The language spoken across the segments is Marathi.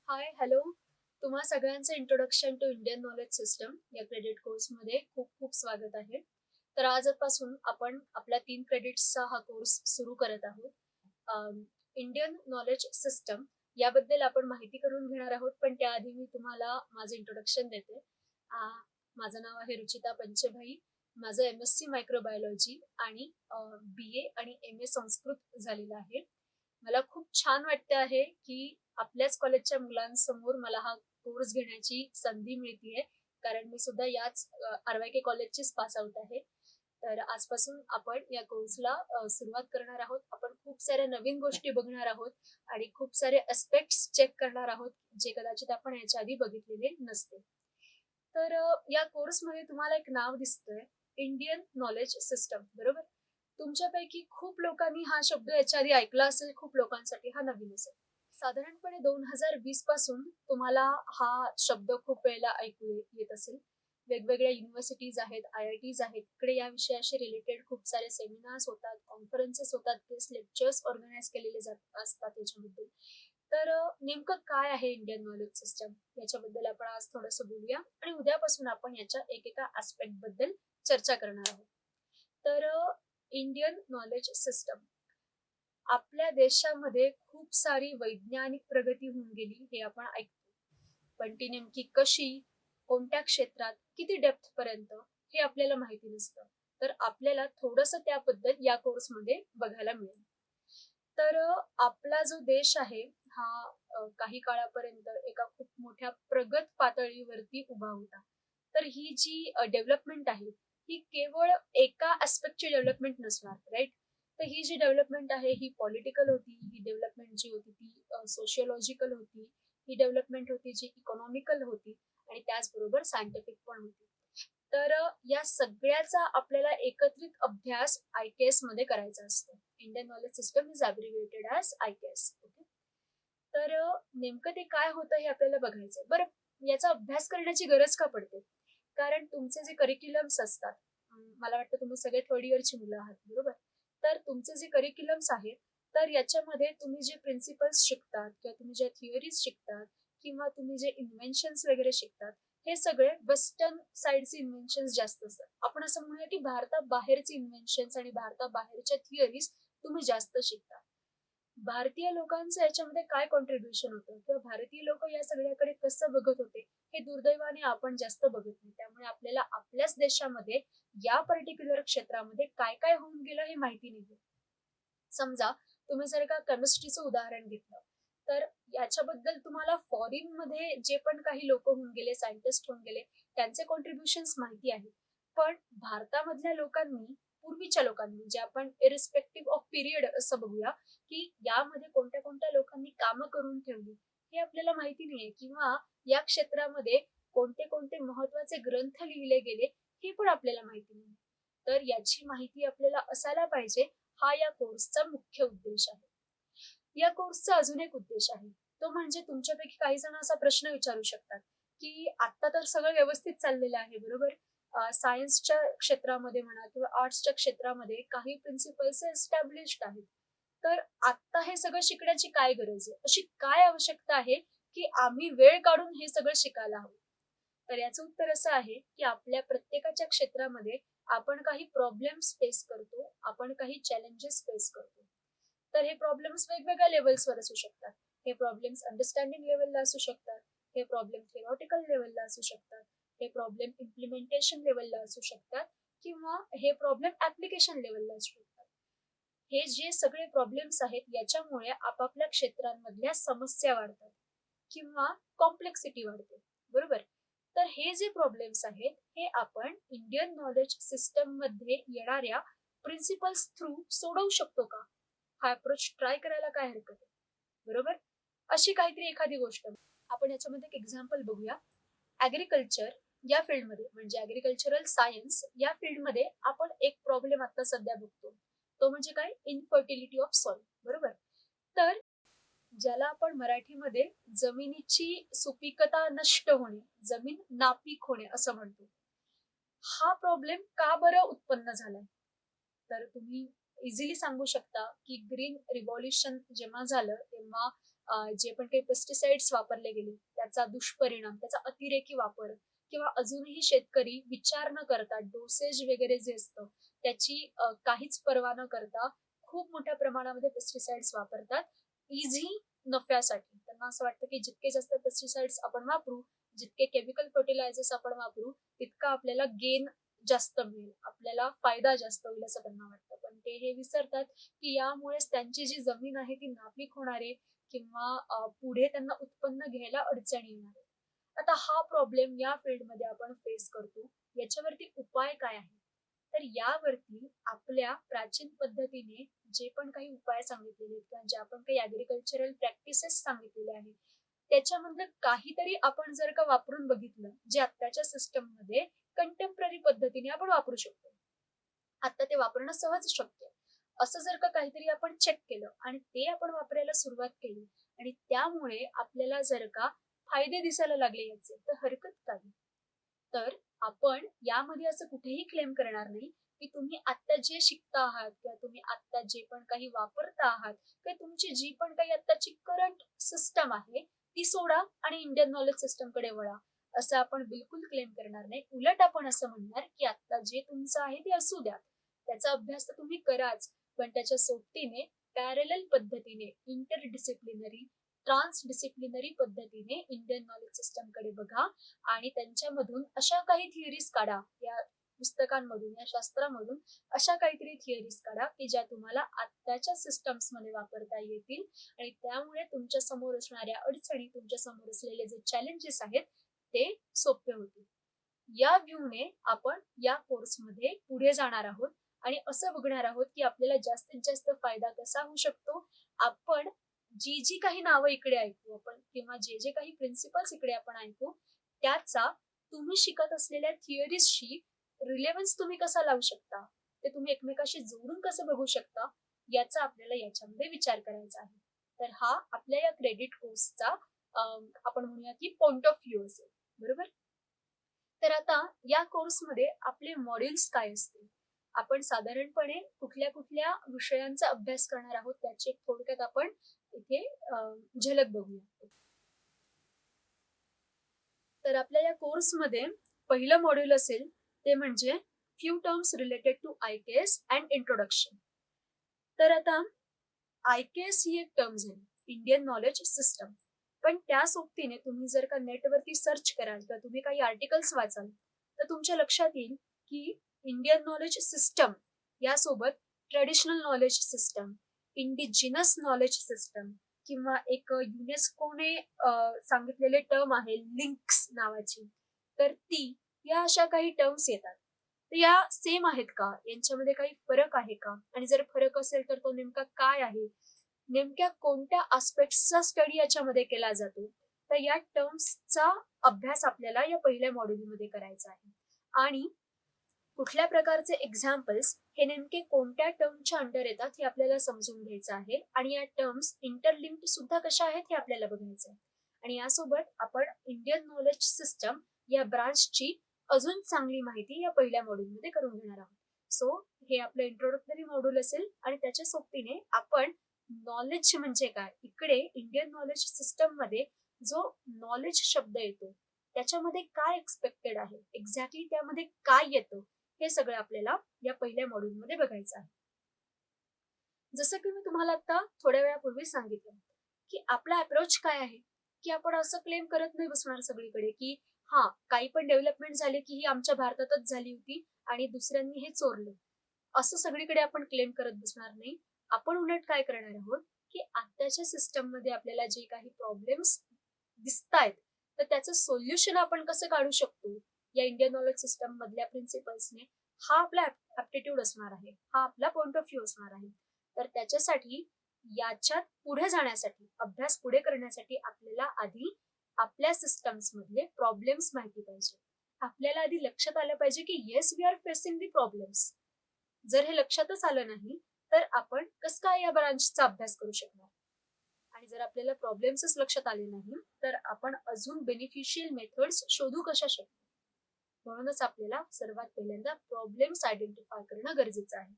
हाय, हॅलो. तुम्हा सगळ्यांचं introduction to Indian knowledge system या क्रेडिट कोर्समध्ये खूप खूप स्वागत आहे. तर आजपासून आपण आपला 3 क्रेडिट्सचा हा कोर्स सुरू करत आहोत. इंडियन नॉलेज सिस्टम याबद्दल आपण माहिती करून घेणार आहोत, पण त्याआधी मी तुम्हाला माझं इंट्रोडक्शन देते. अ, माझं नाव आहे रुचिता पंचभाई. माझं एम-एससी मायक्रोबायोलॉजी आणि बी-ए आणि एम-ए संस्कृत झालेलं आहे. मला खूप छान वाटते आहे, की आपल्याच कॉलेजच्या मुलांसमोर मला हा कोर्स घेण्याची संधी मिळतीये. कारण मी सुद्धा याच आर-वाय-के कॉलेजचीच पास आउट आहे. तर आजपासून आपण या कोर्सला सुरुवात करणार आहोत. आपण खूप साऱ्या नवीन गोष्टी बघणार आहोत आणि खूप सारे एस्पेक्ट्स चेक करणार आहोत, जे कदाचित आपण याच्या आधी बघितलेले नसते. तर या कोर्समध्ये तुम्हाला एक नाव दिसतंय, इंडियन नॉलेज सिस्टम, बरोबर? तुमच्यापैकी खूप लोकांनी हा शब्द याच्या आधी ऐकला असेल, खूप लोकांसाठी हा नवीन असेल. साधारणपणे 2020 पासून तुम्हाला हा शब्द खूप वेळेला ऐकू येत असेल. वेगवेगळ्या युनिव्हर्सिटीज आहेत, आय-आय-टीज आहेत. इकडे या विषयाशी रिलेटेड खूप सारे सेमिनार्स होतात, कॉन्फरन्सेस होतात, गेस्ट लेक्चर्स ऑर्गनाइज केलेले जात असतात याच्याबद्दल. तर नेमकं काय आहे इंडियन नॉलेज सिस्टम याच्याबद्दल आपण आज थोडंसं बोलूया आणि उद्यापासून आपण याच्या एकेका ॲस्पेक्ट बद्दल चर्चा करणार आहोत. तर इंडियन नॉलेज सिस्टम आपल्या देशामध्ये खूप सारी वैज्ञानिक प्रगती होऊन गेली हे आपण ऐकतो. पण ती नेमकी कशी, कोणत्या क्षेत्रात, किती डेप्थ पर्यंत हे आपल्याला माहिती नसतं. तर आपल्याला थोडंसं त्याबद्दल या कोर्समध्ये बघायला मिळेल. तर आपला जो देश आहे हा काही काळापर्यंत एका खूप मोठ्या प्रगत पातळीवरती उभा होता. तर ही जी डेव्हलपमेंट आहे, ही केवळ एका ॲस्पेक्टची डेव्हलपमेंट नसणार, राइट? तर ही जी डेव्हलपमेंट आहे ही पॉलिटिकल होती, ही डेव्हलपमेंट जी होती ती सोशिओलॉजिकल होती, ही डेव्हलपमेंट होती जी इकॉनॉमिकल होती आणि त्याचबरोबर सायंटिफिक पण होती. तर या सगळ्याचा आपल्याला एकत्रित अभ्यास आय-के-एस मध्ये करायचा असतो. Indian knowledge system is abbreviated as IKS. Okay. तर नेमकं ते काय होतं हे आपल्याला बघायचंय. बरं, याचा अभ्यास करण्याची गरज का पडते? कारण तुमचे जे करिक्युलम्स असतात, मला वाटतं तुम्ही सगळे थर्ड इयरची मुलं आहात, बरोबर? तर तुमचे जे करिक्युलम्स आहेत, तर याच्यामध्ये तुम्ही जे प्रिन्सिपल्स शिकतात किंवा तुम्ही ज्या थिअरीज शिकतात किंवा तुम्ही जे इन्व्हेन्शन्स वगैरे शिकतात, हे सगळे वेस्टर्न साइडचे इन्व्हेन्शन्स जास्त असतात. आपण असं म्हणूया की भारताबाहेरचे इन्व्हेन्शन्स आणि भारताबाहेरच्या थिअरीज तुम्ही जास्त शिकता. भारतीय लोकांचं याच्यामध्ये काय कॉन्ट्रिब्युशन होतं किंवा भारतीय लोक या सगळ्याकडे कसं बघत होते हे दुर्दैवाने आपण जास्त बघत नाही. त्यामुळे आपल्याला आपल्याच देशामध्ये या पर्टिक्युलर क्षेत्रामध्ये काय काय होऊन गेलं हे माहिती नाही. समजा तुम्ही जर का केमिस्ट्रीचं उदाहरण घेतलं, तर याच्याबद्दल तुम्हाला फॉरेन मध्ये जे पण काही लोक होऊन गेले, सायंटिस्ट होऊन गेले, त्यांचे कॉन्ट्रिब्युशन्स माहिती आहे. पण भारतामधल्या लोकांनी, पूर्वीच्या लोकांनी, म्हणजे आपण इरिस्पेक्टिव्ह ऑफ पिरियड असं बघूया, की यामध्ये कोणत्या कोणत्या लोकांनी कामं करून ठेवली हे आपल्याला माहिती नाहीये किंवा या क्षेत्रामध्ये कोणते कोणते महत्वाचे ग्रंथ लिहिले गेले हे पण आपल्याला माहिती नाही. तर याची माहिती आपल्याला असायला पाहिजे. हा या कोर्सचा मुख्य उद्देश आहे. या कोर्सचा अजून एक उद्देश आहे. तो म्हणजे तुमच्यापैकी काही जण असा प्रश्न विचारू शकतात, की आता तर सगळं व्यवस्थित चाललेलं आहे, बरोबर? सायन्सच्या क्षेत्रामध्ये म्हणा किंवा आर्ट्सच्या क्षेत्रामध्ये काही प्रिन्सिपल्स एस्टॅब्लिश्ड आहेत. तर आत्ता हे सगळं शिकण्याची काय गरज आहे? अशी काय आवश्यकता आहे, की आम्ही वेळ काढून हे सगळं शिकायला हवं? तर याचं उत्तर असं आहे, की आपल्या प्रत्येकाच्या क्षेत्रामध्ये आपण काही प्रॉब्लेम्स फेस करतो, आपण काही चॅलेंजेस फेस करतो. तर हे प्रॉब्लेम्स वेगवेगळ्या लेव्हल्सवर असू शकतात. हे प्रॉब्लेम्स अंडरस्टँडिंग लेव्हलला असू शकतात, हे प्रॉब्लेम थिअरॉटिकल लेव्हलला असू शकतात, हे प्रॉब्लेम इम्प्लिमेंटेशन लेव्हलला असू शकतात किंवा हे प्रॉब्लेम ऍप्लिकेशन लेव्हलला असू शकतात. हे जे सगळे प्रॉब्लेम्स आहेत याच्यामुळे आपापल्या क्षेत्रांमधल्या समस्या वाढतात किंवा कॉम्प्लेक्सिटी वाढते, बरोबर? तर हे जे प्रॉब्लेम्स आहेत हे आपण इंडियन नॉलेज सिस्टम मध्ये येणाऱ्या प्रिन्सिपल्स थ्रू सोडवू शकतो का? हा अप्रोच ट्राय करायला काय हरकत आहे, बरोबर? अशी काहीतरी एखादी गोष्ट आपण याच्यामध्ये एक एक्झाम्पल बघूया. ऍग्रिकल्चर या फील्डमध्ये म्हणजे ऍग्रिकल्चरल सायन्स या फील्डमध्ये आपण एक प्रॉब्लेम आता सध्या बघतो. तो म्हणजे काय? इनफर्टिलिटी ऑफ सॉइल, बरोबर? तर ज्याला आपण मराठीमध्ये जमिनीची सुपीकता नष्ट होणे, जमीन नापीक होणे असं म्हणतो. हा प्रॉब्लेम का बरं उत्पन्न झालाय? तर तुम्ही इझिली सांगू शकता की ग्रीन रिव्हॉल्युशन जेव्हा झालं तेव्हा जे पण काही पेस्टिसाइड्स वापरले गेले त्याचा दुष्परिणाम, त्याचा अतिरेकी वापर किंवा अजूनही शेतकरी विचार न करता डोसेज वगैरे जे असतं त्याची काहीच पर्वा न करता खूप मोठ्या प्रमाणामध्ये पेस्टिसाइड्स वापरतात इझी नफ्यासाठी. त्यांना असं वाटतं की जितके जास्त पेस्टिसाइड्स आपण वापरू, जितके केमिकल फर्टिलायझर्स आपण वापरू, तितका आपल्याला गेन जास्त मिळेल, आपल्याला फायदा जास्त होईल असं त्यांना वाटतं. पण ते हे विसरतात की यामुळेच त्यांची जी जमीन आहे ती नापीक होणार आहे किंवा पुढे त्यांना उत्पन्न घ्यायला अडचणी येणार आहे. आता हा प्रॉब्लेम या फील्डमध्ये आपण फेस करतो. याच्यावरती उपाय काय आहे? तर यावरती आपल्या प्राचीन पद्धतीने जे पण काही उपाय सांगितलेले आहेत किंवा ज्या पण काही ऍग्रिकल्चरल प्रॅक्टिसेस सांगितलेल्या आहेत त्याच्यामधलं काहीतरी आपण जर का वापरून बघितलं जे आत्ताच्या सिस्टम मध्ये कंटेम्पररी पद्धतीने आपण वापरू शकतो. आता ते वापरणं सहज शक्य आहे. असं जर का काहीतरी आपण चेक केलं आणि ते आपण वापरायला सुरुवात केली आणि त्यामुळे आपल्याला जर का फायदे दिसायला लागले याचे तर हरकत काही. तर आपण यामध्ये असं कुठेही क्लेम करणार नाही की तुम्ही आता जे शिकता आहात किंवा तुम्ही आता जे पण काही वापरता आहात किंवा तुमची जी पण काही आताची करंट सिस्टम आहे ती सोडा आणि इंडियन नॉलेज सिस्टम कडे वळा, असं आपण बिलकुल क्लेम करणार नाही. उलट आपण असं म्हणणार की आता जे तुमचं आहे ते असू द्या, त्याचा अभ्यास तर तुम्ही कराच, पण त्याच्या सोबतीने पॅरलल पद्धतीने इंटरडिसिप्लिनरी ट्रान्सडिसिप्लिनरी पद्धतीने इंडियन नॉलेज सिस्टम कडे बघा आणि त्यांच्यामधून अशा काही थिअरीज काढा, या पुस्तकांमधून या शास्त्रामधून अशा काहीतरी थिअरीज काढा की ज्या तुम्हाला आत्ताच्या सिस्टम्स मध्ये वापरता येतील आणि त्यामुळे तुमच्या समोर असणाऱ्या अडचणी, तुमच्या समोर असलेले जे चॅलेंजेस आहेत ते सोपे होतील. या व्ह्यूने आपण या कोर्समध्ये पुढे जाणार आहोत आणि असं बघणार आहोत की आपल्याला जास्तीत जास्त फायदा कसा होऊ शकतो. आपण जी जी काही नावं इकडे ऐकू आपण किंवा जे जे काही प्रिन्सिपल्स इकडे आपण ऐकू त्याचा तुम्ही शिकत असलेल्या थिअरीजशी रिलेव्हन्स तुम्ही कसा लावू शकता, ते तुम्ही एकमेकाशी जोडून कसं बघू शकता याचा आपल्याला याच्यामध्ये विचार करायचा आहे. तर हा आपल्या या क्रेडिट कोर्सचा आपण म्हणूया की पॉइंट ऑफ व्ह्यू असेल, बरोबर. तर आता या कोर्समध्ये आपले मॉड्यूल्स काय असतील, आपण साधारणपणे कुठल्या कुठल्या विषयांचा अभ्यास करणार आहोत त्याची एक थोडक्यात आपण इथे झलक बघूया. तर आपल्या या कोर्समध्ये पहिलं मॉड्यूल असेल ते म्हणजे few terms related to IKS and introduction. तर आता आयकेएस ही एक टर्म झाली, इंडियन नॉलेज सिस्टम. पण त्या सोबतीने तुम्ही जर का नेटवरती सर्च कराल किंवा तुम्ही काही आर्टिकल्स वाचाल तर तुमच्या लक्षात येईल की इंडियन नॉलेज सिस्टम यासोबत traditional knowledge system, indigenous knowledge system किंवा एक युनेस्कोने सांगितलेले टर्म आहे लिंक्स नावाची, तर ती या अशा काही टर्म्स येतात. तर या सेम आहेत का, यांच्यामध्ये काही फरक आहे का, आणि जर फरक असेल तर तो नेमका काय आहे, नेमक्या कोणत्या आस्पेक्ट्सचा स्टडी याच्यामध्ये केला जातो, तर या टर्म्सचा अभ्यास आपल्याला या पहिल्या मॉड्यूलमध्ये करायचा आहे. आणि कुठल्या प्रकारचे एक्झाम्पल्स हे नेमके कोणत्या टर्मच्या अंडर येतात हे आपल्याला समजून घ्यायचं आहे आणि या टर्म्स इंटरलिंक्ड सुद्धा कशा आहेत हे आपल्याला बघायचं आहे. आणि यासोबत आपण इंडियन नॉलेज सिस्टम या ब्रांचची अजून चांगली माहिती या पहिल्या मॉड्यूलमध्ये करून घेणार आहोत. सो हे आपलं इंट्रोडक्टरी मॉड्यूल असेल आणि त्याच्या सोबतीने आपण नॉलेज म्हणजे काय, इकडे इंडियन नॉलेज सिस्टम मध्ये जो नॉलेज शब्द येतो त्याच्यामध्ये काय एक्सपेक्टेड आहे, एक्झॅक्टली त्यामध्ये काय येतं, हे सगळं आपल्याला या पहिल्या मॉड्यूलमध्ये बघायचं आहे. जसं की मी तुम्हाला आता थोड्या वेळापूर्वी सांगितलं की आपला अप्रोच काय आहे, की आपण असं क्लेम करत नाही बसणार सगळीकडे की हा काही पण डेव्हलपमेंट झाली की ही आमच्या भारतातच झाली होती आणि दुसऱ्यांनी हे चोरलं, असं सगळीकडे आपण क्लेम करत बसणार नाही. आपण उलट काय करणार आहोत की आताच्या सिस्टम मध्ये आपल्याला जे काही प्रॉब्लेम्स दिसतायत तर त्याचं सोल्युशन आपण कसं काढू शकतो या इंडियन नॉलेज सिस्टम मधल्या प्रिन्सिपल्सने, हा आपला ऍप्टिट्यूड असणार आहे, हा आपला पॉइंट ऑफ व्ह्यू असणार आहे. तर त्याच्यासाठी याच्यात पुढे जाण्यासाठी, अभ्यास पुढे करण्यासाठी आपल्याला आधी आपल्या सिस्टम्स मधले प्रॉब्लेम्स माहिती पाहिजे. आपल्याला आधी लक्षात आलं पाहिजे की yes we are facing the problems. जर हे लक्षातच आलं नाही तर आपण कसं काय या ब्रांचचा अभ्यास करू शकणार, आणि जर आपल्याला प्रॉब्लेम्सच लक्षात आले नाही तर आपण अजून बेनिफिशियल मेथड्स शोधू कशा शकतो. म्हणूनच आपल्याला सर्वात पहिल्यांदा प्रॉब्लेम्स आयडेंटिफाय करणं गरजेचं आहे.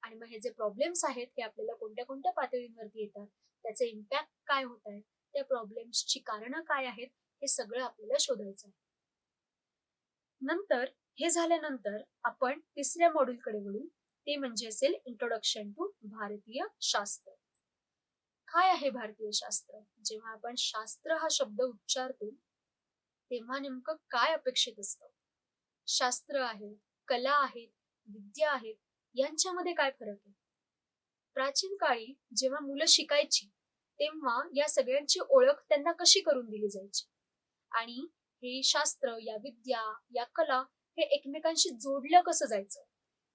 आणि मग हे जे प्रॉब्लेम्स आहेत हे आपल्याला कोणत्या कोणत्या पातळींवरती येतात, त्याचे इम्पॅक्ट काय होत आहे, त्या प्रॉब्लेम्सची कारणं काय आहेत, हे सगळं आपल्याला शोधायचं आहे. नंतर हे झाल्यानंतर आपण तिसऱ्या मॉड्यूलकडे वळू. ते म्हणजे असेल इंट्रोडक्शन टू भारतीय शास्त्र. काय आहे भारतीय शास्त्र? जेव्हा आपण शास्त्र हा शब्द उच्चारतो तेव्हा नेमकं काय अपेक्षित असतं? शास्त्र आहे, कला आहेत, विद्या आहेत, यांच्यामध्ये काय फरक आहे? प्राचीन काळी जेव्हा मुलं शिकायची तेव्हा या सगळ्यांची ओळख त्यांना कशी करून दिली जायची, आणि हे शास्त्र, या विद्या, या कला हे एकमेकांशी जोडलं कसं जायचं,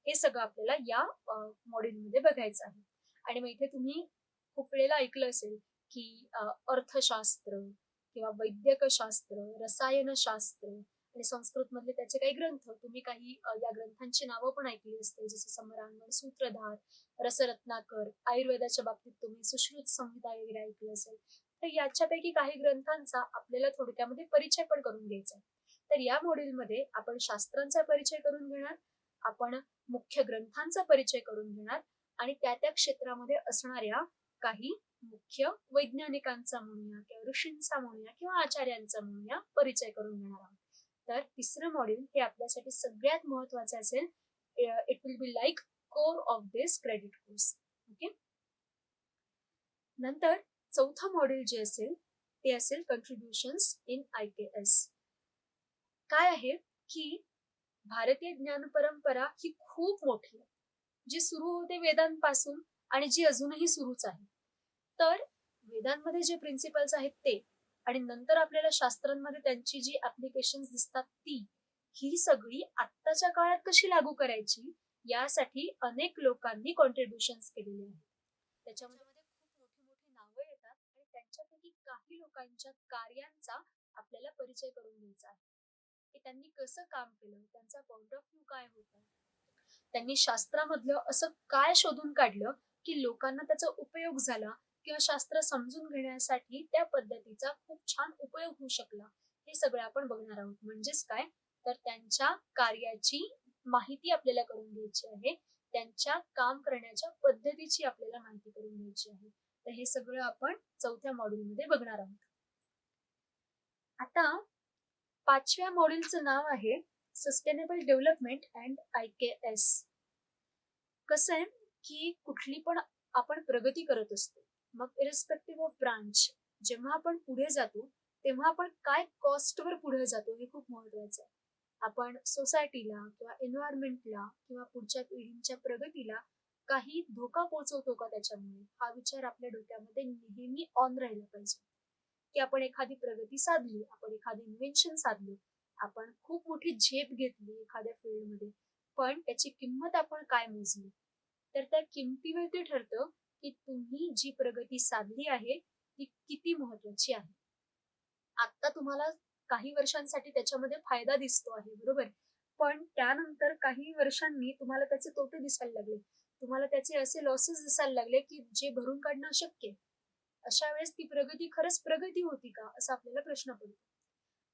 हे सगळं आपल्याला या मॉड्यूलमध्ये बघायचं आहे. आणि मग इथे तुम्ही खूप वेळेला ऐकलं असेल की अर्थशास्त्र किंवा वैद्यकशास्त्र, रसायनशास्त्र आणि संस्कृत मधले त्याचे काही ग्रंथ, तुम्ही काही या ग्रंथांची नावं पण ऐकली असतील, जसं समरांगण, सूत्रधार, रसरत्नाकर. आयुर्वेदाच्या बाबतीत तुम्ही सुश्रुत संहिता वगैरे ऐकली असेल. तर याच्यापैकी काही ग्रंथांचा आपल्याला थोडक्यामध्ये परिचय पण करून घ्यायचा आहे. तर या मॉड्यूलमध्ये आपण शास्त्रांचा परिचय करून घेणार, आपण मुख्य ग्रंथांचा परिचय करून घेणार आणि त्या त्या क्षेत्रामध्ये असणाऱ्या काही मुख्य वैज्ञानिकांचा म्हणूया किंवा ऋषींचा म्हणूया किंवा आचार्यांचा म्हणूया परिचय करून घेणार आहोत. तर तिसरं मॉड्यूल हे आपल्यासाठी सगळ्यात महत्वाचं असेल. It will be like core of this credit course. Okay. नंतर चौथं मॉड्यूल जे असेल ते असेल कंट्रीब्युशन्स इन IKS. काय आहे की भारतीय ज्ञान परंपरा ही खूप मोठी आहे, जी सुरू होते वेदांपासून आणि जी अजूनही सुरूच आहे. तर वेदांमध्ये जे प्रिन्सिपल्स आहेत ते, आणि नंतर आपल्याला शास्त्रांमध्ये त्यांची जी ऍप्लिकेशन्स दिसतात ती, ही सगळी आत्ताच्या काळात कशी लागू करायची, यासाठी अनेक लोकांनी कॉन्ट्रीब्युशन्स केलेले आहेत. त्याच्यामध्ये खूप मोठी मोठी नावं येतात आणि त्यांच्यापैकी काही लोकांच्या कार्यांचा आपल्याला परिचय करून घ्यायचा आहे, की त्यांनी कसं काम केलं, त्यांचा पॉइंट ऑफ व्ह्यू काय होता, त्यांनी शास्त्रामधलं असं काय शोधून काढलं की लोकांना त्याचा उपयोग झाला किंवा शास्त्र समजून घेण्यासाठी त्या पद्धतीचा खूप छान उपयोग होऊ शकला, हे सगळं आपण बघणार आहोत. म्हणजेच काय, तर त्यांच्या कार्याची माहिती आपल्याला करून घ्यायची आहे, त्यांच्या काम करण्याच्या पद्धतीची आपल्याला माहिती करून घ्यायची आहे. तर हे सगळं आपण चौथ्या मॉड्यूलमध्ये बघणार आहोत. आता पाचव्या मॉड्यूलचं नाव आहे सस्टेनेबल डेव्हलपमेंट अँड IKS. कसं आहे की कुठली पण आपण प्रगती करत असतो, मग इरेस्पेक्टिव्ह ऑफ ब्रांच, जेव्हा आपण पुढे जातो तेव्हा आपण काय कॉस्टवर पुढे जातो हे खूप महत्वाचं आहे. आपण सोसायटीला किंवा एन्व्हायरमेंटला किंवा पुढच्या पिढींच्या प्रगतीला काही धोका पोहोचवतो का त्याच्यामुळे, हा विचार आपल्या डोक्यामध्ये नेहमी ऑन राहिला पाहिजे. की आपण एखादी प्रगती साधली, आपण एखादी इन्व्हेन्शन साधलं, आपण खूप मोठी झेप घेतली एखाद्या फील्डमध्ये, पण त्याची किंमत आपण काय मोजली, तर त्या किमतीवरती ठरतं की तुम्ही जी प्रगती साधली आहे ती किती महत्वाची आहे. आता तुम्हाला काही वर्षांसाठी त्याच्यामध्ये फायदा दिसतो आहे, बरोबर, पण त्यानंतर काही वर्षांनी तुम्हाला त्याचे तोटे दिसायला लागले, तुम्हाला त्याचे असे लॉसेस दिसायला लागले की जे भरून काढणं अशक्य. अशा वेळेस ती प्रगती खरंच प्रगती होती का, असा आपल्याला प्रश्न पडतो.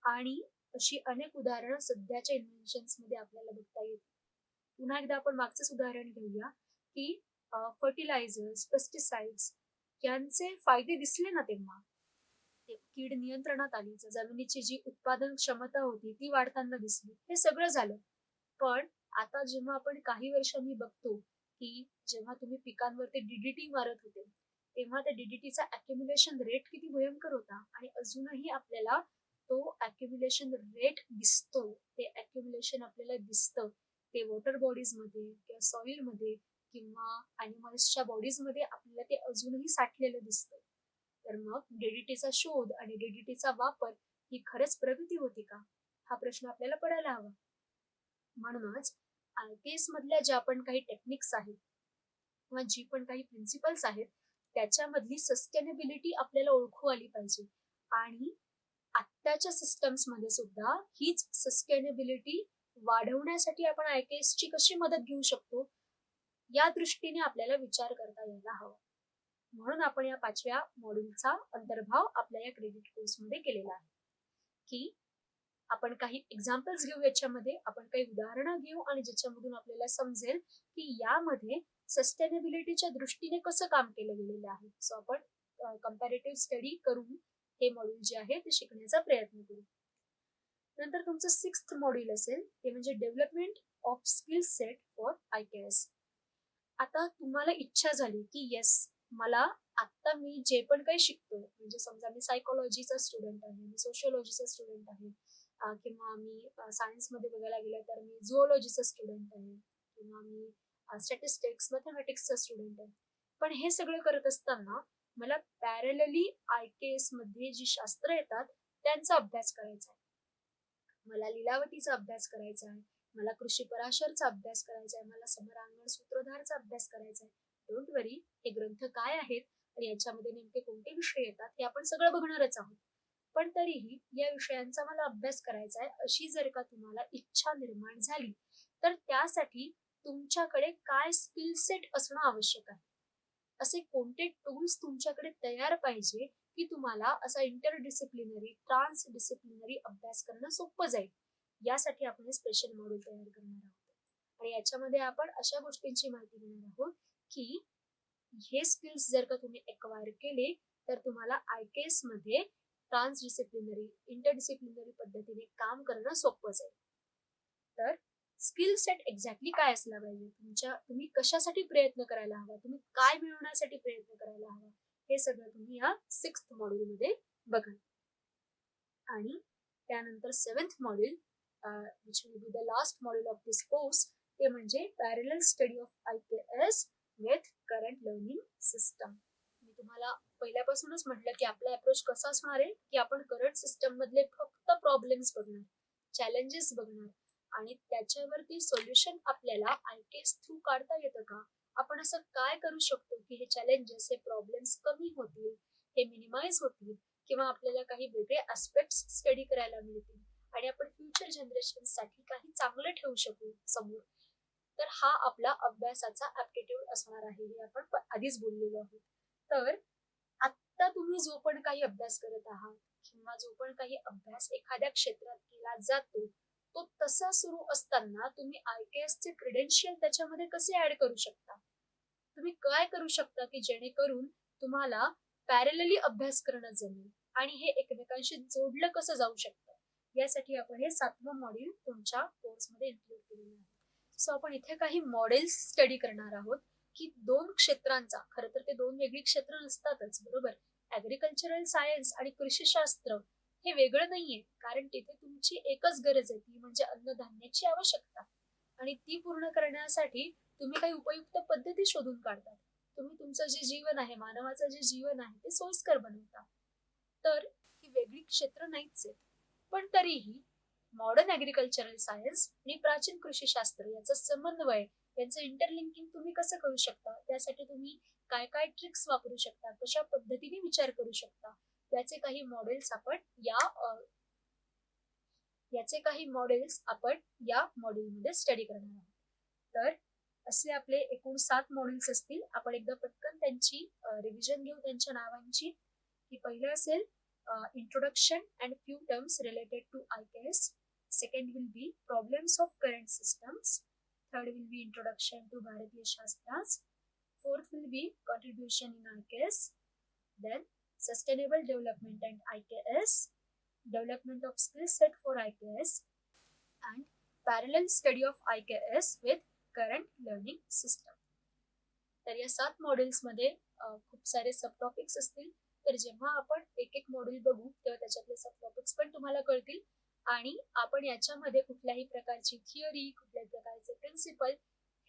आणि अशी अनेक उदाहरणं सध्याच्या इन्व्हेन्शन्स मध्ये आपल्याला बघता येतात. पुन्हा एकदा आपण मागचंच उदाहरण घेऊया की फर्टिलायझर्स, पेस्टिसाइड्स यांचे फायदे दिसले ना तेव्हा, ते कीड नियंत्रणात आली, जमिनीची जी उत्पादन क्षमता होती ती वाढताना दिसली, हे सगळं झालं. पण आता जेव्हा आपण काही वर्षांनी बघतो की जेव्हा तुम्ही पिकांवरती DDT मारत होते तेव्हा त्या DDTचा अक्युम्युलेशन रेट किती भयंकर होता, आणि अजूनही आपल्याला तो अक्युम्युलेशन रेट दिसतो, ते अक्युम्युलेशन आपल्याला दिसतं, ते वॉटर बॉडीज मध्ये किंवा सॉइल मध्ये किंवा अॅनिमल्सच्या बॉडीज मध्ये आपल्याला ते अजूनही साठलेलं दिसतं. तर मग DDTचा शोध आणि DDTचा वापर ही खरंच प्रगती होती का, हा प्रश्न आपल्याला पडायला हवा. म्हणूनच IKS मधल्या ज्या पण काही टेक्निक्स आहेत किंवा जी पण काही प्रिन्सिपल्स आहेत त्याच्यामधली सस्टेनेबिलिटी आपल्याला ओळखू आली पाहिजे, आणि आत्ताच्या सिस्टम्स मध्ये सुद्धा हीच सस्टेनेबिलिटी वाढवण्यासाठी आपण IKS ची कशी मदत घेऊ शकतो, या दृष्टीने आपल्याला विचार करता यायला हवा. म्हणून आपण या पाचव्या मॉड्यूलचा अंतर्भाव आपल्या या क्रेडिट कोर्स मध्ये केलेला आहे की आपण काही एक्झाम्पल्स घेऊ, याच्यामध्ये आपण काही उदाहरणं घेऊ आणि ज्याच्यामधून आपल्याला समजेल की यामध्ये सस्टेनेबिलिटीच्या दृष्टीने कसं काम केलं गेलेलं आहे. सो आपण कम्पॅरेटिव्ह स्टडी करून हे मॉड्यूल जे आहे ते शिकण्याचा प्रयत्न करू. नंतर तुमचं 6th मॉड्यूल असेल ते म्हणजे development of skill set for IKS. आता तुम्हाला इच्छा झाली की येस, मला आता मी जे पण काही शिकतोय, म्हणजे समजा मी सायकोलॉजीचा स्टुडंट आहे, मी सोशिओलॉजीचा स्टुडंट आहे, किंवा मी सायन्समध्ये बघायला गेलं तर मी झुओलॉजीचा स्टुडंट आहे, किंवा मी स्टॅटिस्टिक्स मॅथमॅटिक्सचा स्टुडंट आहे. पण हे सगळं करत असताना मला पॅरलली IKS मध्ये जी शास्त्र येतात त्यांचा अभ्यास करायचा आहे. मला लीलावतीचा अभ्यास करायचा आहे, मला कृषी पराशरचा अभ्यास करायचा आहे, मला समरांगण सूत्रधारचा अभ्यास करायचा आहे. डोंट वरी, हे ग्रंथ काय आहेत आणि याच्यामध्ये नेमके कोणते विषय येतात हे आपण सगळं बघणारच आहोत. पण तरीही या विषयांचा मला अभ्यास करायचा आहे अशी जर का तुम्हाला इच्छा निर्माण झाली तर त्यासाठी तुमच्याकडे काय स्किल सेट असणं आवश्यक आहे, असे कोणते टूल्स तुमच्याकडे तयार पाहिजे की तुम्हाला असा इंटरडिसिप्लिनरी ट्रान्सडिसिप्लिनरी अभ्यास करणं सोपं जाईल. यासाठी आपण हे स्पेशल मॉड्यूल तयार करणार आहोत आणि याच्यामध्ये आपण अशा गोष्टींची माहिती घेणार आहोत की हे स्किल्स जर का तुम्ही एक्वायर केले तर तुम्हाला IKS मध्ये ट्रान्सडिसिप्लिनरी इंटरडिसिप्लिनरी पद्धतीने काम करणं सोपं जाईल. तर स्किल सेट एक्झॅक्टली काय असला पाहिजे, तुम्ही कशासाठी प्रयत्न करायला हवा, तुम्ही काय मिळवण्यासाठी प्रयत्न करायला हवा, हे सगळं तुम्ही या 6th मॉड्यूल मध्ये बघा. आणि त्यानंतर 7th module which will be the last module of this course, ते म्हणजे parallel study of IKS with current learning system. मी तुम्हाला पहिल्यापासूनच म्हटलं की आपला अप्रोच कसा असणार आहे की आपण करंट सिस्टम मधले फक्त प्रॉब्लेम्स बघणार, चॅलेंजेस बघणार आणि त्याच्यावरती सोल्युशन आपल्याला IKS थ्रू काढता येतं का, आपण असं काय करू शकतो की हे चॅलेंजेस, हे प्रॉब्लेम्स कमी होतील, हे मिनिमाइज होतील, किंवा आपल्याला काही वेगळे ऍस्पेक्ट्स स्टडी करायला मिळतील आणि आपण फ्युचर जनरेशन साठी काही चांगलं ठेवू शकू समोर. तर हा आपला अभ्यासाचा ऍप्टिट्यूड असणार आहे, हे आपण आधीच बोललेलो आहोत. तर आता तुम्ही जो पण काही अभ्यास करत आहात किंवा जो पण काही अभ्यास एखाद्या क्षेत्रात केला जातो तो तसा सुरू असताना तुम्ही IKS चे क्रेडेन्शियल त्याच्यामध्ये कसे ऍड करू शकता, तुम्ही काय करू शकता की जेणेकरून तुम्हाला पॅरलली अभ्यास करणं जमेल आणि हे एकमेकांशी जोडलं कसं जाऊ शकतं, यासाठी आपण हे 7वं मॉड्यूल तुमच्या कोर्समध्ये इन्क्लूड केलेलं आहे. सो आपण इथे काही मॉडेल्स स्टडी करणार आहोत की 2 क्षेत्रांचा, खरं तर ते 2 वेगळी क्षेत्र नसतातच, बरोबर. ऍग्रिकल्चरल सायन्स आणि कृषीशास्त्र हे वेगळं नाहीये, कारण तिथे तुमची एकच गरज आहे, ती म्हणजे अन्नधान्याची आवश्यकता, आणि ती पूर्ण करण्यासाठी तुम्ही काही उपयुक्त पद्धती शोधून काढतात. तुम्ही तुमचं जे जीवन आहे, मानवाचं जे जीवन आहे ते सोयीस्कर बनवता. तर ही वेगळी क्षेत्र नाहीच आहेत. पण तरीही मॉडर्न ऍग्रिकल्चरल सायन्स आणि प्राचीन कृषीशास्त्र याचा समन्वय, यांचं इंटरलिंकिंग तुम्ही कसं करू शकता, त्यासाठी तुम्ही काय काय ट्रिक्स वापरू शकता, कशा पद्धतीने विचार करू शकता, याचे काही मॉडेल्स आपण या मॉड्यूलमध्ये स्टडी करणार आहोत. तर असे आपले एकूण 7 मॉड्यूल्स असतील. आपण एकदा पटकन त्यांची रिव्हिजन घेऊ त्यांच्या नावांची. की पहिलं असेल introduction and few terms related to IKS. Second will be problems of current systems. Third will be introduction to भारतीय शास्त्रास. Fourth will be contribution in IKS. Then sustainable development and IKS, development of skill set for IKS, and parallel study of IKS with current learning system. तर या 7 मॉड्यूल्स मध्ये खूप सारे सब टॉपिक्स असतील. तर जेव्हा आपण एक एक मॉड्यूल बघू तेव्हा त्याच्यातले सब टॉपिक्स पण तुम्हाला कळतील आणि आपण याच्यामध्ये कुठल्याही प्रकारची थिअरी, कुठल्याही प्रकारचे प्रिन्सिपल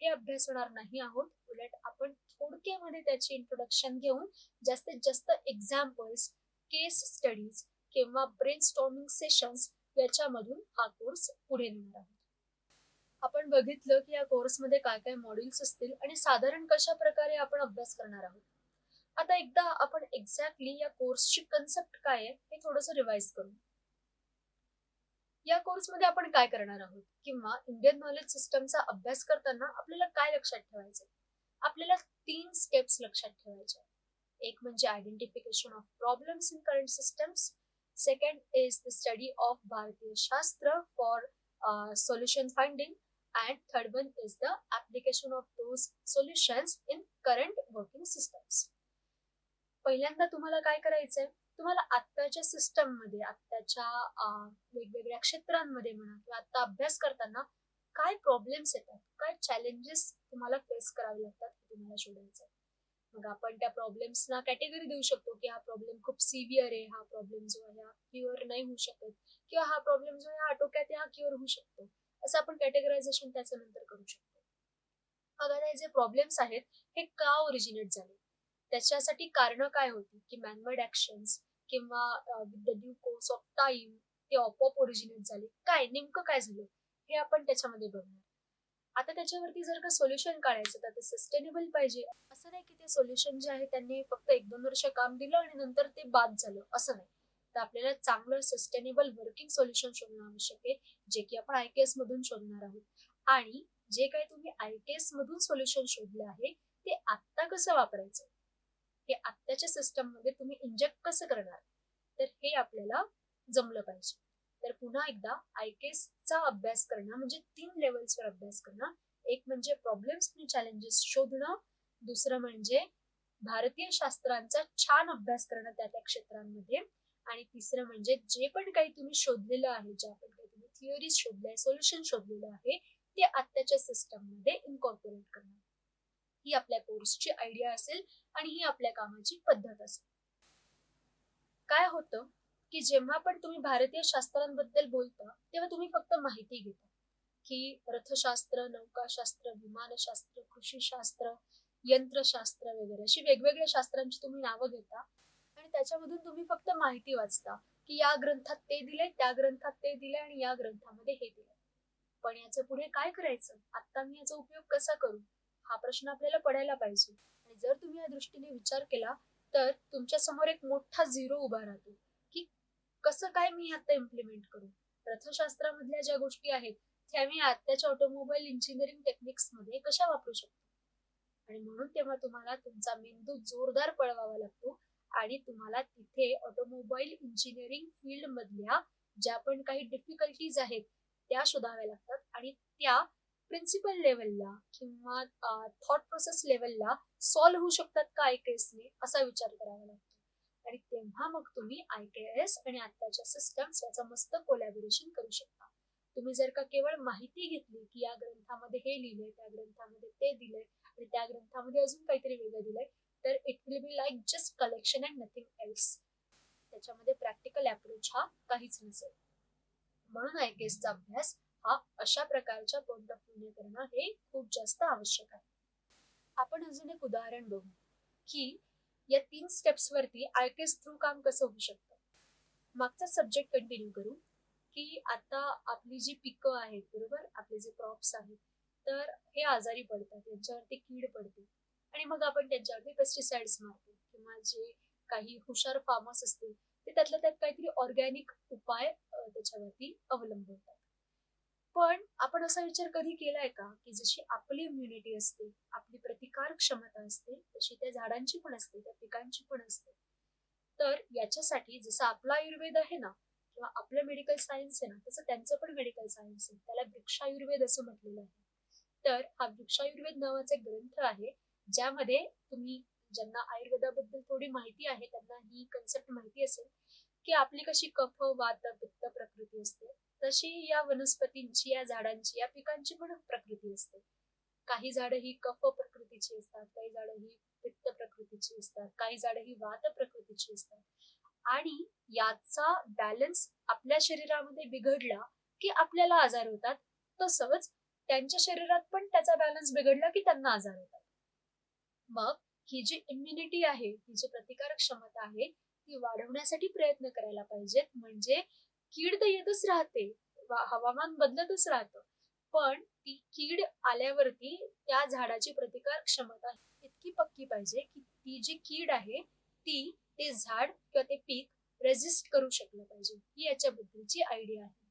हे अभ्यासणार नाही आहोत. उलट आपण थोडक्यामध्ये त्याची इंट्रोडक्शन घेऊन जास्तीत जास्त एक्झाम्पल्स, केस स्टडीज किंवा ब्रेनस्टॉर्मिंग सेशन्स याच्यामधून हा कोर्स पुढे नेणार आहोत. आपण बघितलं की या कोर्समध्ये काय काय मॉड्यूल्स असतील आणि साधारण कशा प्रकारे आपण अभ्यास करणार आहोत. आता एकदा आपण एक्झॅक्टली या कोर्सची कन्सेप्ट काय आहे हे थोडंसं रिवाइज करू. या कोर्समध्ये आपण काय करणार आहोत किंवा इंडियन नॉलेज सिस्टमचा अभ्यास करताना आपल्याला काय लक्षात ठेवायचं, आपल्याला 3 स्टेप्स लक्षात ठेवायच्या. एक म्हणजे identification of problems in current systems. Second is the study of भारतीय शास्त्र for solution finding, and third one is the application of those solutions in current working systems. पहिल्यांदा तुम्हाला काय करायचंय, तुम्हाला आत्ताच्या सिस्टममध्ये, आत्ताच्या वेगवेगळ्या क्षेत्रांमध्ये म्हणा किंवा आता अभ्यास करताना काय प्रॉब्लेम्स येतात, काय चॅलेंजेस तुम्हाला फेस करावे लागतात हे तुम्हाला शोधायचं आहे. मग आपण त्या प्रॉब्लेम्सना कॅटेगरी देऊ शकतो, की हा प्रॉब्लेम खूप सिव्हिअर आहे, हा प्रॉब्लेम जो आहे हा क्युअर नाही होऊ शकत किंवा हा प्रॉब्लेम जो आहे हा आटोक्यात आहे, हा क्युअर होऊ शकतो. असं आपण कॅटेगरायझेशन त्याचं नंतर करू शकतो. मग आता हे जे प्रॉब्लेम्स आहेत हे का ओरिजिनेट झाले, त्याच्यासाठी कारणं काय होती, की मॅनमेड ऍक्शन्स किंवा with the due course of time ते आपोआप ओरिजिनेट झाले, काय नेमकं काय झालं हे आपण त्याच्यामध्ये बघणार. आता त्याच्यावरती जर का सोल्युशन काढायचं तर ते सस्टेनेबल पाहिजे. असं नाही की ते सोल्युशन जे आहे त्यांनी फक्त 1-2 वर्ष काम दिलं आणि नंतर ते बाद झालं, असं नाही. तर आपल्याला चांगलं सस्टेनेबल वर्किंग सोल्युशन शोधणं आवश्यक आहे, जे की आपण आयकेएस मधून शोधणार आहोत. आणि जे काही तुम्ही आयकेएस मधून सोल्युशन शोधलं आहे ते आत्ता कसं वापरायचं, हे आत्ताच्या सिस्टम मध्ये तुम्ही इंजेक्ट कसं करणार, तर हे आपल्याला जमलं पाहिजे. तर पुन्हा एकदा आयकेएसचा अभ्यास करणं म्हणजे 3 लेवल्सवर अभ्यास करणं. एक म्हणजे प्रॉब्लेम्स आणि चॅलेंजेस शोधणं, दुसरं म्हणजे भारतीय शास्त्रांचा छान अभ्यास करणं त्या त्या क्षेत्रांमध्ये, आणि तिसरं म्हणजे जे पण काही तुम्ही शोधलेलं आहे, ज्या पण काही तुम्ही थिअरीज शोधल्या, सोल्युशन शोधलेलं आहे ते आत्ताच्या सिस्टम मध्ये इन्कॉर्पोरेट करणं. ही आपल्या कोर्सची आयडिया असेल आणि ही आपल्या कामाची पद्धत असेल. काय होतं, की जेव्हा पण तुम्ही भारतीय शास्त्रांबद्दल बोलता तेव्हा तुम्ही फक्त माहिती घेता, की रथशास्त्र, नौकाशास्त्र, विमानशास्त्र, कृषीशास्त्र, यंत्रशास्त्र वगैरे अशी वेगवेगळ्या शास्त्रांची तुम्ही नावं घेता आणि त्याच्यामधून तुम्ही फक्त माहिती वाचता, की या ग्रंथात ते दिलंय, त्या ग्रंथात ते दिलंय आणि या ग्रंथामध्ये हे दिलंय. पण याचं पुढे काय करायचं, आता मी याचा उपयोग कसा करू, हा प्रश्न आपल्याला पडायला पाहिजे. आणि जर तुम्ही या दृष्टीने विचार केला तर तुमच्या समोर एक मोठा झिरो उभा राहतो, की कसं काय मी आता इम्प्लिमेंट करू. रथशास्त्रामधल्या ज्या गोष्टी आहेत त्या मी आत्ताच्या ऑटोमोबाईल इंजिनिअरिंग टेक्निक्स मध्ये कशा वापरू शकतो. आणि म्हणून तेव्हा तुम्हाला तुमचा मेंदू जोरदार पळवावा लागतो आणि तुम्हाला तिथे ऑटोमोबाईल इंजिनिअरिंग फील्ड मधल्या ज्या पण काही डिफिकल्टीज आहेत त्या शोधाव्या लागतात आणि त्या प्रिन्सिपल लेवलला किंवा थॉट प्रोसेस लेवलला सॉल्व्ह होऊ शकतात का आयकेएसने, असा विचार करावा लागतो. आणि तेव्हा मग तुम्ही आयकेएस आणि आत्ताच्या सिस्टम्स याचा मस्त कोलॅबोरेशन करू शकता. तुम्ही जर का केवळ माहिती घेतली की या ग्रंथामध्ये हे लिहिलंय, त्या ग्रंथामध्ये ते दिलंय आणि त्या ग्रंथामध्ये अजून काहीतरी वेगळं दिलंय, तर it will be like just collection and nothing else. त्याच्यामध्ये प्रॅक्टिकल अप्रोच हा काहीच नसेल. म्हणून आयकेएसचा अभ्यास हा अशा प्रकारच्या पॉइंट ऑफ व्ह्यूने करणं हे खूप जास्त आवश्यक आहे. आपण अजून एक उदाहरण बघू की या 3 स्टेप्स वरती आयकेएस थ्रू काम कसं होऊ शकतं. मागचा सब्जेक्ट कंटिन्यू करू, की आता आपली जी पिकं आहेत, बरोबर, आपले जे क्रॉप्स आहेत, तर हे आजारी पडतात, त्यांच्यावरती कीड पडते आणि मग आपण त्यांच्यावरती पेस्टिसाइड्स मारतो किंवा जे काही हुशार फार्मर्स असतील ते त्यातल्या त्यात काहीतरी ऑर्गॅनिक उपाय त्याच्यावरती अवलंबवतात. पण आपण असा विचार कधी केलाय का, की जशी आपली इम्युनिटी असते, आपली प्रतिकार क्षमता असते, तशी त्या झाडांची पण असते, त्या पिकांची पण असते. तर याच्यासाठी जसं आपला आयुर्वेद आहे ना किंवा आपलं मेडिकल सायन्स आहे ना, तसं त्यांचं पण मेडिकल सायन्स आहे, त्याला वृक्षायुर्वेद असं म्हटलेलं आहे. तर हा वृक्षायुर्वेद नावाचा एक ग्रंथ आहे, ज्यामध्ये तुम्ही ज्यांना आयुर्वेदाबद्दल थोडी माहिती आहे त्यांना ही कन्सेप्ट माहिती असेल, की आपली कशी कफ वात पित्त प्रकृती असते, तशी या वनस्पतींची, या झाडांची, या पिकांची पण प्रकृती असते. काही झाडं ही कफ प्रकृतीची असतात, काही झाडं ही पित्त प्रकृतीची असतात, काही झाडं ही वात प्रकृतीची असतात. आणि याचा बॅलन्स आपल्या शरीरामध्ये बिघडला की आपल्याला आजार होतात, तसंच त्यांच्या शरीरात पण त्याचा बॅलन्स बिघडला की त्यांना आजार होतात. मग ही जी इम्युनिटी आहे, ही जी प्रतिकारक क्षमता आहे, ती वाढवण्यासाठी प्रयत्न करायला पाहिजेत. म्हणजे कीड तर येतच राहते, हवामान बदलतच राहतं, पण ती कीड आल्यावरती त्या झाडाची प्रतिकार क्षमता इतकी पक्की पाहिजे की ती जी कीड आहे ती ते झाड किंवा ते पीक रेजिस्ट करू शकलं पाहिजे. ही याच्याबद्दलची आयडिया आहे.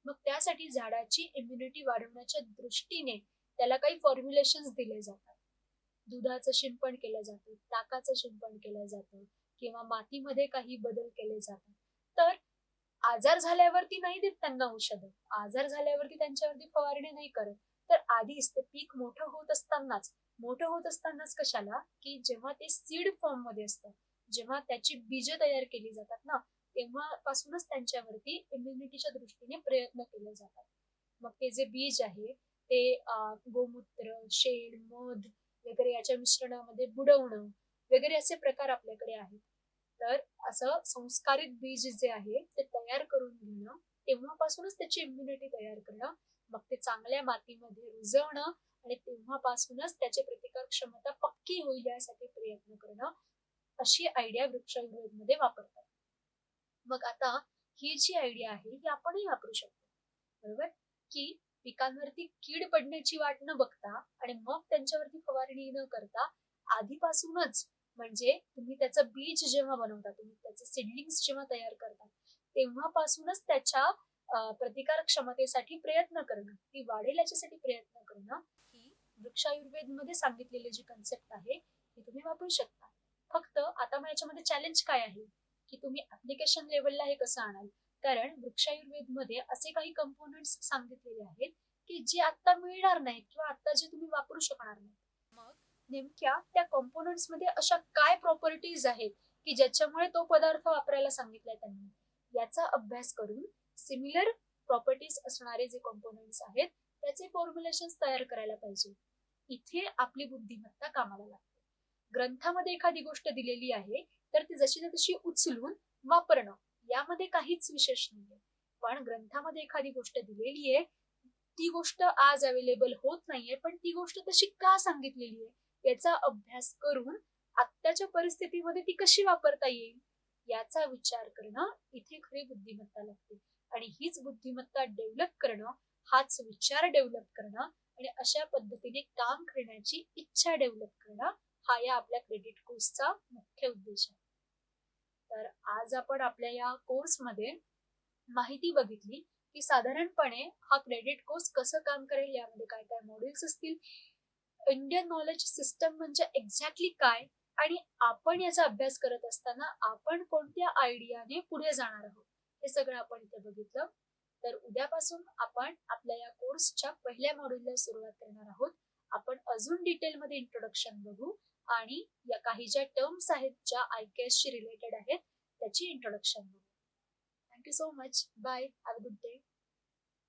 मग त्यासाठी झाडाची इम्युनिटी वाढवण्याच्या दृष्टीने त्याला काही फॉर्म्युलेशन्स दिले जातात. दुधाचं शिंपण केलं जातं, ताकाचं शिंपण केलं जातं किंवा मातीमध्ये काही बदल केले जातात. तर आजार झाल्यावरती नाही देत त्यांना औषधं, आजार झाल्यावरती त्यांच्यावरती फवारणी नाही करत, तर आधीच ते पीक मोठं होत असतानाच कशाला, की जेव्हा ते सीड फॉर्म मध्ये असतं जेव्हा त्याची बीज तयार केली जातात ना, तेव्हापासूनच त्यांच्यावरती इम्युनिटीच्या दृष्टीने प्रयत्न केले जातात. मग ते जे बीज आहे ते गोमूत्र, शेण, मध वगैरे याच्या मिश्रणामध्ये बुडवणं वगैरे असे प्रकार आपल्याकडे आहेत. तर असं संस्कारित बीज जे आहे ते तयार करून घेणं, तेव्हापासूनच त्याची इम्युनिटी तयार करणं, मग ते चांगल्या मातीमध्ये रुजवणं आणि तेव्हापासूनच त्याची प्रतिकार क्षमता पक्की होईल यासाठी प्रयत्न करणं, अशी आयडिया वृक्षायुर्वेदमध्ये वापरतात. मग आता ही जी आयडिया आहे ही आपणही वापरू शकतो. बरोबर? की पिकांवरती कीड पडण्याची वाट न बघता आणि मग त्यांच्यावरती फवारणी न करता आधीपासूनच, म्हणजे तुम्ही त्याचं बीज जेव्हा बनवता, तुम्ही त्याचे सीडलिंग्स जेव्हा तयार करता, तेव्हापासूनच त्याच्या प्रतिकार क्षमतेसाठी प्रयत्न करणं, ती वाढेल याच्यासाठी प्रयत्न करणं, ही वृक्षायुर्वेदमध्ये सांगितलेली जी कन्सेप्ट आहे ती तुम्ही वापरू शकता. फक्त आता मग याच्यामध्ये चॅलेंज काय आहे, की तुम्ही ऍप्लिकेशन लेवलला हे कसं आणाल? कारण वृक्षायुर्वेदमध्ये असे काही कंपोनंट्स सांगितलेले आहेत की जे आता मिळणार नाहीत किंवा आता जे तुम्ही वापरू शकणार नाही. मग नेमक्या त्या कंपोनंट्स मध्ये अशा काय प्रॉपर्टीज आहेत की ज्याच्यामुळे तो पदार्थ वापरायला सांगितलाय त्यांनी, याचा अभ्यास करून सिमिलर प्रॉपर्टीज असणारे जे कंपोनंट्स आहेत त्याचे फॉर्म्युलेशन तयार करायला पाहिजे. इथे आपली बुद्धिमत्ता कामाला लागते. ग्रंथामध्ये एखादी गोष्ट दिलेली आहे तर ती जशी तशी उचलून वापरणं, यामध्ये काहीच विशेष नाहीये. पण ग्रंथामध्ये एखादी गोष्ट दिलेली आहे, ती गोष्ट आज अवेलेबल होत नाहीये, पण ती गोष्ट तशी का सांगितलेली आहे याचा अभ्यास करून आत्ताच्या परिस्थितीमध्ये ती कशी वापरता येईल याचा विचार करणं इथे खरी बुद्धिमत्ता लागते. आणि हीच बुद्धिमत्ता डेव्हलप करणं, हाच विचार डेव्हलप करणं आणि अशा पद्धतीने काम करण्याची इच्छा डेव्हलप करणं, हा या आपल्या क्रेडिट कोर्सचा मुख्य उद्देश आहे. तर आज आपण आपल्या या कोर्समध्ये माहिती बघितली की साधारणपणे हा क्रेडिट कोर्स कसं काम करेल, यामध्ये काय काय मॉड्यूल्स असतील, इंडियन नॉलेज सिस्टम म्हणजे एक्झॅक्टली काय, आणि आपण याचा अभ्यास करत असताना आपण कोणत्या आयडियाने पुढे जाणार आहोत, हे सगळं आपण इथे बघितलं. तर उद्यापासून आपण आपल्या या कोर्सच्या पहिल्या मॉड्यूलला सुरुवात करणार आहोत. आपण अजून डिटेलमध्ये इंट्रोडक्शन बघू आणि या काही ज्या टर्म्स आहेत ज्या IKS शी रिलेटेड आहेत त्याची इंट्रोडक्शन बघू. Thank you so much. Bye. Have a good